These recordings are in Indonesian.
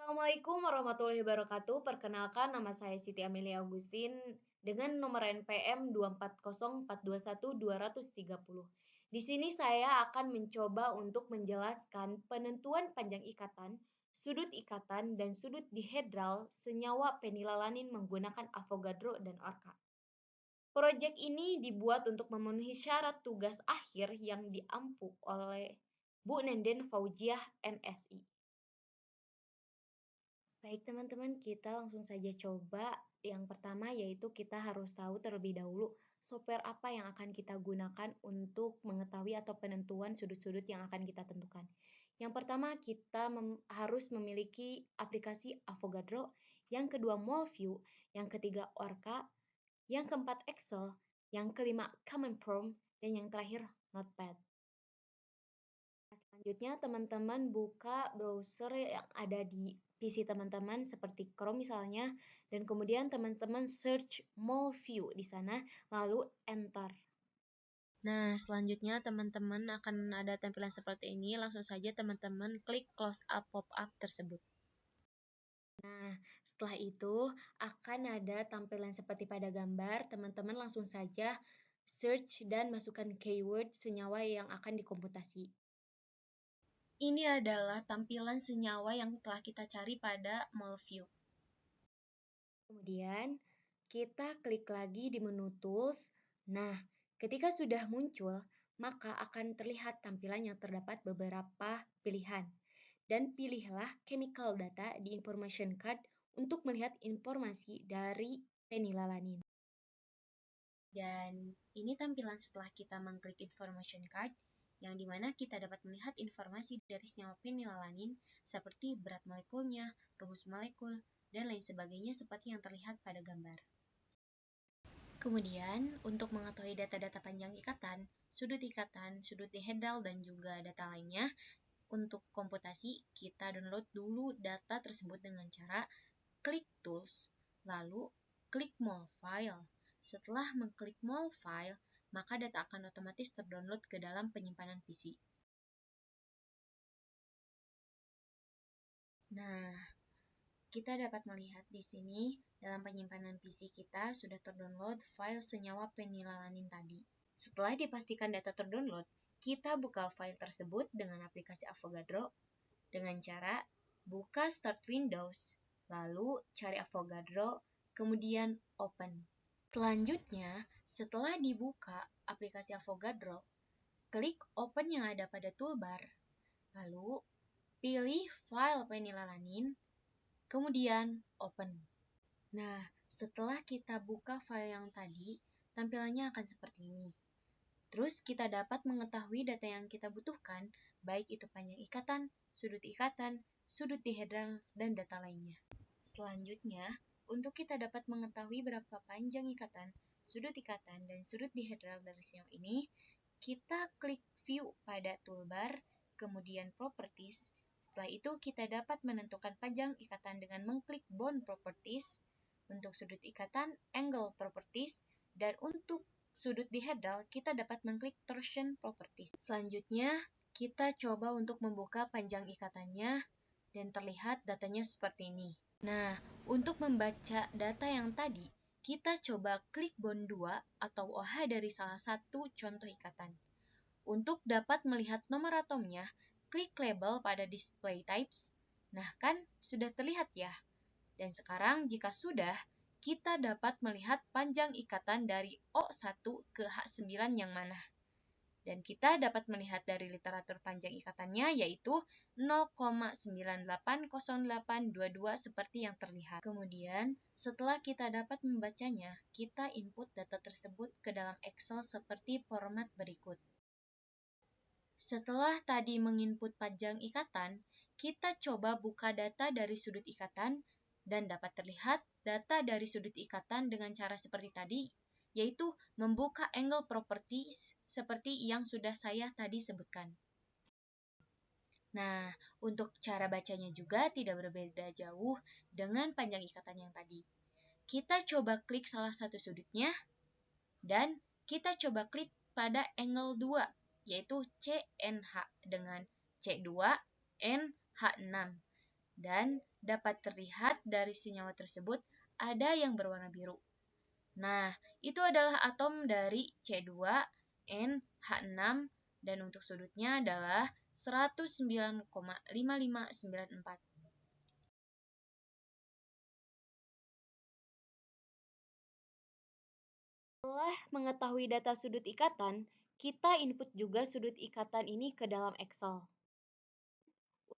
Assalamualaikum warahmatullahi wabarakatuh. Perkenalkan, nama saya Siti Amelia Augustin dengan nomor NPM 240421230. Di sini saya akan mencoba untuk menjelaskan penentuan panjang ikatan, sudut ikatan, dan sudut dihedral senyawa penilalanin menggunakan Avogadro dan Orca. Proyek ini dibuat untuk memenuhi syarat tugas akhir yang diampu oleh Bu Nenden Fauziah MSI. Baik teman-teman, kita langsung saja coba. Yang pertama yaitu kita harus tahu terlebih dahulu software apa yang akan kita gunakan untuk mengetahui atau penentuan sudut-sudut yang akan kita tentukan. Yang pertama kita harus memiliki aplikasi Avogadro, yang kedua MolView, yang ketiga Orca, yang keempat Excel, yang kelima Common Prompt, dan yang terakhir Notepad. Selanjutnya teman-teman buka browser yang ada di PC teman-teman seperti Chrome misalnya, dan kemudian teman-teman search MolView di sana, lalu enter. Nah, selanjutnya teman-teman akan ada tampilan seperti ini. Langsung saja teman-teman klik close up pop-up tersebut. Nah, setelah itu akan ada tampilan seperti pada gambar. Teman-teman langsung saja search dan masukkan keyword senyawa yang akan dikomputasi. Ini adalah tampilan senyawa yang telah kita cari pada MolView. Kemudian, kita klik lagi di menu Tools. Nah, ketika sudah muncul, maka akan terlihat tampilan yang terdapat beberapa pilihan. Dan pilihlah Chemical Data di Information Card untuk melihat informasi dari penilalanin. Dan ini tampilan setelah kita mengklik Information Card, yang dimana kita dapat melihat informasi dari senyawa penilalanin seperti berat molekulnya, rumus molekul, dan lain sebagainya seperti yang terlihat pada gambar. Kemudian, untuk mengetahui data-data panjang ikatan, sudut dihedral, dan juga data lainnya, untuk komputasi, kita download dulu data tersebut dengan cara klik Tools, lalu klik MolFile. Setelah mengklik MolFile, maka data akan otomatis terdownload ke dalam penyimpanan PC. Nah, kita dapat melihat di sini dalam penyimpanan PC kita sudah terdownload file senyawa penilalanin tadi. Setelah dipastikan data terdownload, kita buka file tersebut dengan aplikasi Avogadro dengan cara buka Start Windows, lalu cari Avogadro, kemudian Open. Selanjutnya, setelah dibuka aplikasi Avogadro, klik Open yang ada pada toolbar, lalu pilih file penilalanin, kemudian Open. Nah, setelah kita buka file yang tadi, tampilannya akan seperti ini. Terus kita dapat mengetahui data yang kita butuhkan, baik itu panjang ikatan, sudut dihedral, dan data lainnya. Selanjutnya, untuk kita dapat mengetahui berapa panjang ikatan, dan sudut dihedral dari senyawa ini, kita klik View pada toolbar, kemudian Properties. Setelah itu, kita dapat menentukan panjang ikatan dengan mengklik Bond Properties, untuk sudut ikatan, Angle Properties, dan untuk sudut dihedral, kita dapat mengklik Torsion Properties. Selanjutnya, kita coba untuk membuka panjang ikatannya, dan terlihat datanya seperti ini. Nah, untuk membaca data yang tadi, kita coba klik bond 2 atau OH dari salah satu contoh ikatan. Untuk dapat melihat nomor atomnya, klik label pada display types. Nah, kan sudah terlihat ya? Dan sekarang jika sudah, kita dapat melihat panjang ikatan dari O1 ke H9 yang mana. Dan kita dapat melihat dari literatur panjang ikatannya yaitu 0,980822 seperti yang terlihat. Kemudian, setelah kita dapat membacanya, kita input data tersebut ke dalam Excel seperti format berikut. Setelah tadi menginput panjang ikatan, kita coba buka data dari sudut ikatan dan dapat terlihat data dari sudut ikatan dengan cara seperti tadi, yaitu membuka angle properties seperti yang sudah saya tadi sebutkan. Nah, untuk cara bacanya juga tidak berbeda jauh dengan panjang ikatan yang tadi. Kita coba klik salah satu sudutnya, dan kita coba klik pada angle 2, yaitu CNH dengan C2 NH6. dan dapat terlihat dari senyawa tersebut ada yang berwarna biru. Nah, itu adalah atom dari C2NH6 dan untuk sudutnya adalah 109,5594. Setelah mengetahui data sudut ikatan, kita input juga sudut ikatan ini ke dalam Excel.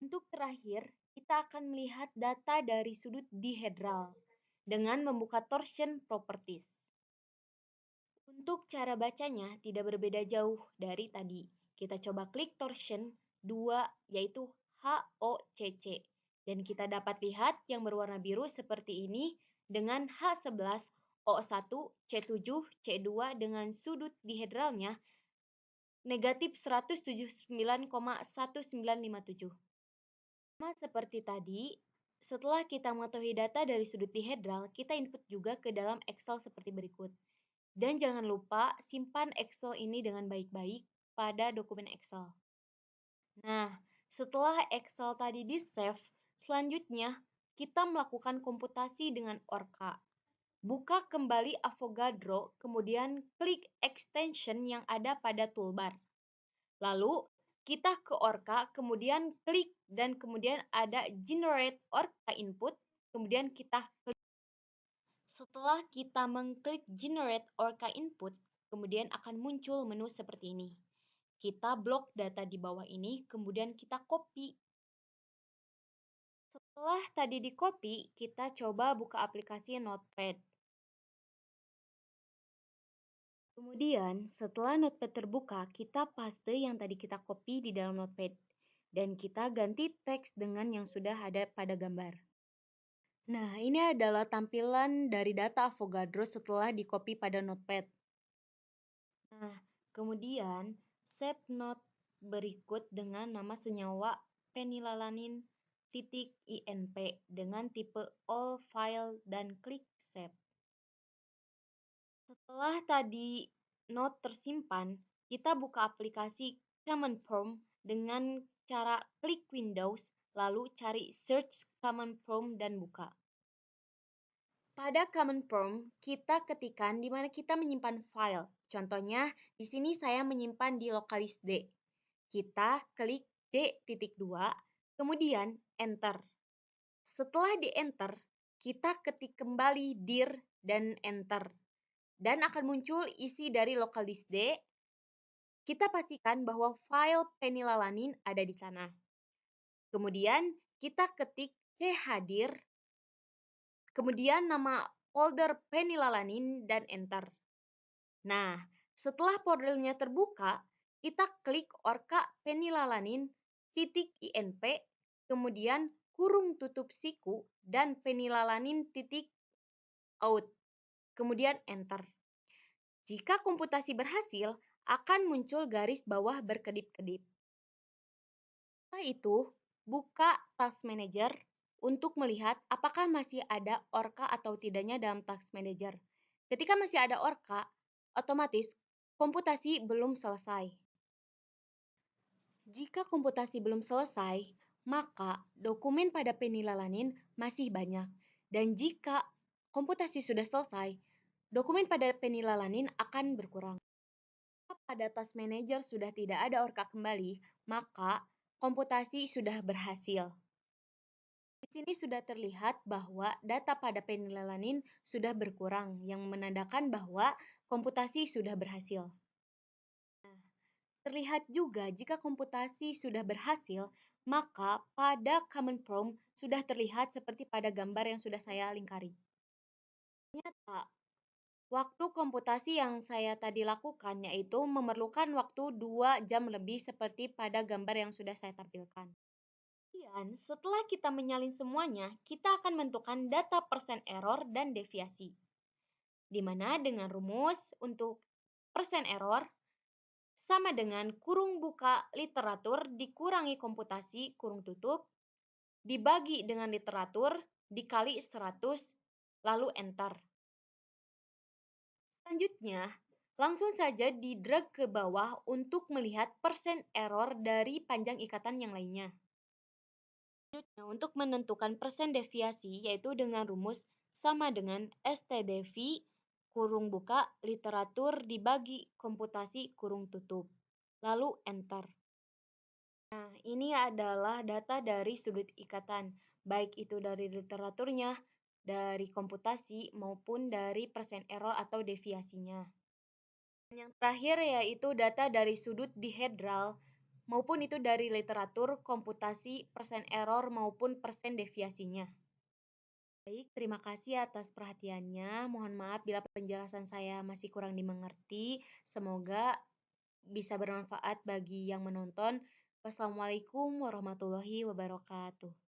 Untuk terakhir, kita akan melihat data dari sudut dihedral dengan membuka torsion properties. Untuk cara bacanya tidak berbeda jauh dari tadi. Kita coba klik torsion 2 yaitu HOCC. Dan kita dapat lihat yang berwarna biru seperti ini dengan H11 O1 C7 C2 dengan sudut dihedralnya negatif 179,1957. Sama seperti tadi, setelah kita mengetahui data dari sudut dihedral, kita input juga ke dalam Excel seperti berikut. Dan jangan lupa simpan Excel ini dengan baik-baik pada dokumen Excel. Nah, setelah Excel tadi di-save, selanjutnya kita melakukan komputasi dengan Orca. Buka kembali Avogadro, kemudian klik extension yang ada pada toolbar. Lalu, kita ke Orca, kemudian klik dan kemudian ada Generate Orca Input, kemudian kita klik. Setelah kita mengklik Generate Orca Input, kemudian akan muncul menu seperti ini. Kita blok data di bawah ini, kemudian kita copy. Setelah tadi di copy, kita coba buka aplikasi Notepad. Kemudian, setelah Notepad terbuka, kita paste yang tadi kita copy di dalam Notepad. Dan kita ganti teks dengan yang sudah ada pada gambar. Nah, ini adalah tampilan dari data Avogadro setelah di-copy pada Notepad. Nah, kemudian save note berikut dengan nama senyawa penilalanin .inp dengan tipe all file dan klik save. Setelah tadi note tersimpan, kita buka aplikasi Command Prompt dengan cara klik Windows, lalu cari search Command Prompt dan buka. Pada Command Prompt, kita ketikkan di mana kita menyimpan file. Contohnya, di sini saya menyimpan di lokalis D. Kita klik D.2, kemudian Enter. Setelah di-Enter, kita ketik kembali dir dan Enter. Dan akan muncul isi dari lokalis D. Kita pastikan bahwa file penilalanin ada di sana. Kemudian, kita ketik chadir, kemudian nama folder penilalanin dan Enter. Nah, setelah foldernya terbuka, kita klik Orca penilalanin.inp, kemudian kurung tutup siku dan penilalanin.out, kemudian Enter. Jika komputasi berhasil, akan muncul garis bawah berkedip-kedip. Setelah itu, buka Task Manager untuk melihat apakah masih ada Orca atau tidaknya dalam Task Manager. Ketika masih ada Orca, otomatis komputasi belum selesai. Jika komputasi belum selesai, maka dokumen pada penilalanin masih banyak. Dan jika komputasi sudah selesai, dokumen pada penilalanin akan berkurang. Jika pada Task Manager sudah tidak ada Orca kembali, maka komputasi sudah berhasil. Di sini sudah terlihat bahwa data pada penilalanin sudah berkurang, yang menandakan bahwa komputasi sudah berhasil. Terlihat juga jika komputasi sudah berhasil, maka pada Command Prompt sudah terlihat seperti pada gambar yang sudah saya lingkari. Ternyata, waktu komputasi yang saya tadi lakukan yaitu memerlukan waktu 2 jam lebih seperti pada gambar yang sudah saya tampilkan. Kemudian, setelah kita menyalin semuanya, kita akan menentukan data persen error dan deviasi. Di mana dengan rumus untuk persen error sama dengan kurung buka literatur dikurangi komputasi kurung tutup, dibagi dengan literatur, dikali 100, lalu Enter. Selanjutnya, langsung saja di-drag ke bawah untuk melihat persen error dari panjang ikatan yang lainnya. Nah, untuk menentukan persen deviasi yaitu dengan rumus sama dengan STDV kurung buka literatur dibagi komputasi kurung tutup. Lalu enter. Nah, ini adalah data dari sudut ikatan, baik itu dari literaturnya, dari komputasi, maupun dari persen error atau deviasinya. Dan yang terakhir yaitu data dari sudut dihedral, maupun itu dari literatur, komputasi, persen error, maupun persen deviasinya. Baik, terima kasih atas perhatiannya. Mohon maaf bila penjelasan saya masih kurang dimengerti. Semoga bisa bermanfaat bagi yang menonton. Wassalamualaikum warahmatullahi wabarakatuh.